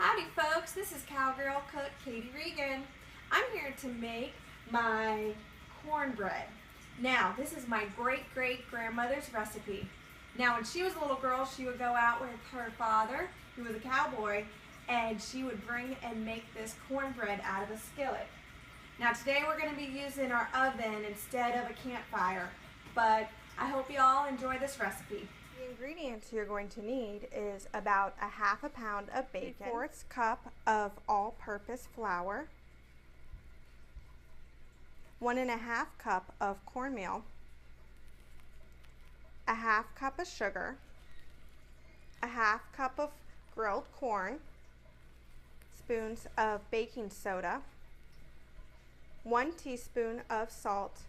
Howdy folks, this is Cowgirl Cook Katie Regan. I'm here to make my cornbread. Now, this is my great-great-grandmother's recipe. Now, when she was a little girl, she would go out with her father, who was a cowboy, and she would bring and make this cornbread out of a skillet. Now, today we're going to be using our oven instead of a campfire, but I hope you all enjoy this recipe. The ingredients you're going to need is about a half a pound of bacon, 3/4 cup of all-purpose flour, 1½ cup of cornmeal, a half cup of sugar, a half cup of grilled corn, spoons of baking soda, 1 teaspoon of salt,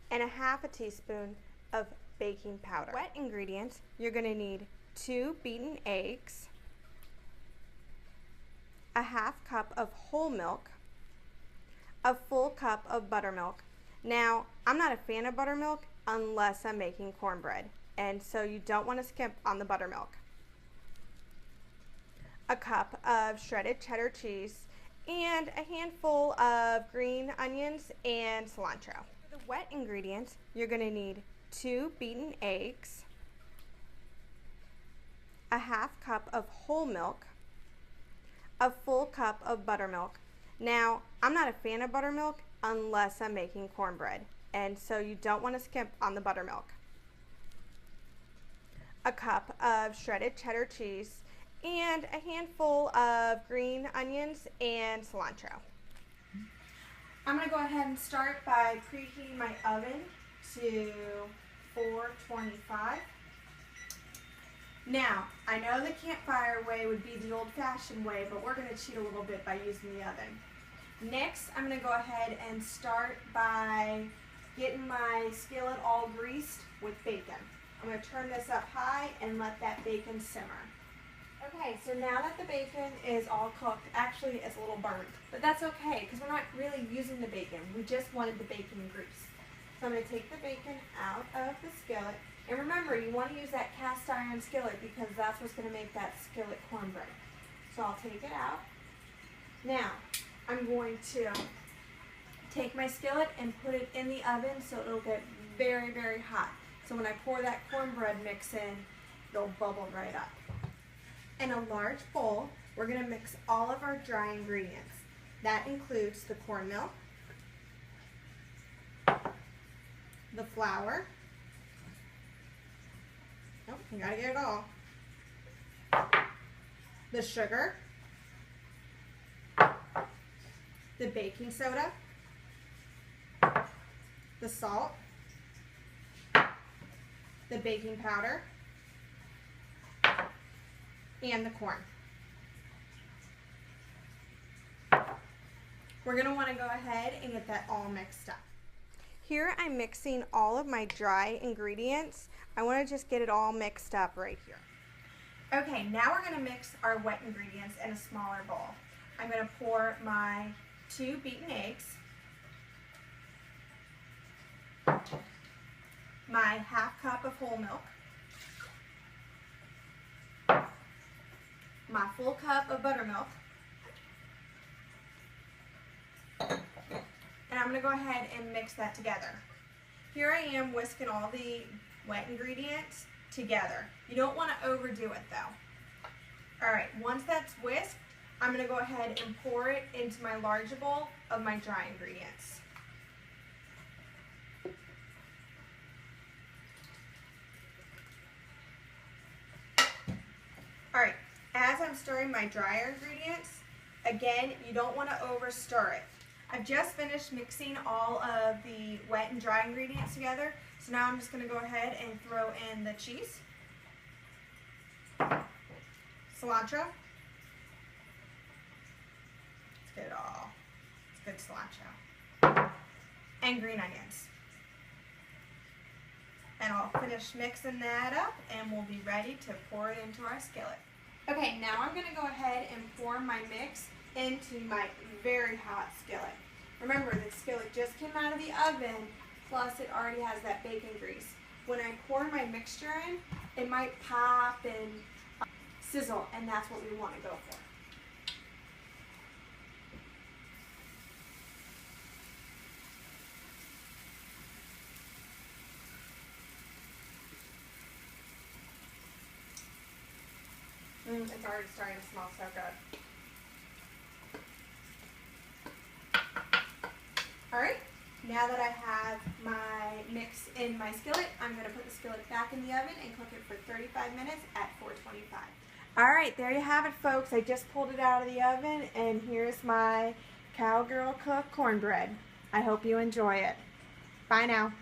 and a half a teaspoon of baking powder. Wet ingredients, you're going to need 2 beaten eggs, a half cup of whole milk, a full cup of buttermilk. Now, I'm not a fan of buttermilk unless I'm making cornbread, and so you don't want to skimp on the buttermilk. A cup of shredded cheddar cheese, and a handful of green onions and cilantro. For the wet ingredients, you're going to need 2 beaten eggs, a half cup of whole milk, a full cup of buttermilk. Now, I'm not a fan of buttermilk unless I'm making cornbread, and so you don't want to skimp on the buttermilk. A cup of shredded cheddar cheese, and a handful of green onions and cilantro. I'm going to go ahead and start by preheating my oven to 425. Now, I know the campfire way would be the old-fashioned way, but we're going to cheat a little bit by using the oven. Next, I'm going to go ahead and start by getting my skillet all greased with bacon. I'm going to turn this up high and let that bacon simmer. Okay, so now that the bacon is all cooked, actually it's a little burnt, but that's okay because we're not really using the bacon. We just wanted the bacon grease. So I'm going to take the bacon out of the skillet, and remember, you want to use that cast iron skillet because that's what's going to make that skillet cornbread. So I'll take it out. Now, I'm going to take my skillet and put it in the oven so it'll get very, very hot. So when I pour that cornbread mix in, it'll bubble right up. In a large bowl, we're going to mix all of our dry ingredients. That includes the cornmeal, the flour, oh, you gotta get it all, the sugar, the baking soda, the salt, the baking powder, and the corn. We're going to want to go ahead and get that all mixed up. Here I'm mixing all of my dry ingredients. I want to just get it all mixed up right here. Okay, now we're going to mix our wet ingredients in a smaller bowl. I'm going to pour my 2 beaten eggs, my half cup of whole milk, my full cup of buttermilk, and I'm going to go ahead and mix that together. Here I am whisking all the wet ingredients together. You don't want to overdo it though. Alright, once that's whisked, I'm going to go ahead and pour it into my large bowl of my dry ingredients. Alright, as I'm stirring my drier ingredients, again, you don't want to over stir it. I've just finished mixing all of the wet and dry ingredients together, so now I'm just going to go ahead and throw in the cheese, cilantro, let's get it all, it's good cilantro, and green onions. And I'll finish mixing that up and we'll be ready to pour it into our skillet. Okay, now I'm going to go ahead and pour my mix into my very hot skillet. Remember, the skillet just came out of the oven, plus it already has that bacon grease. When I pour my mixture in, it might pop and sizzle, and that's what we want to go for. It's already starting to smell so good. Alright, now that I have my mix in my skillet, I'm going to put the skillet back in the oven and cook it for 35 minutes at 425. Alright, there you have it, folks. I just pulled it out of the oven, and here's my Cowgirl cooked cornbread. I hope you enjoy it. Bye now.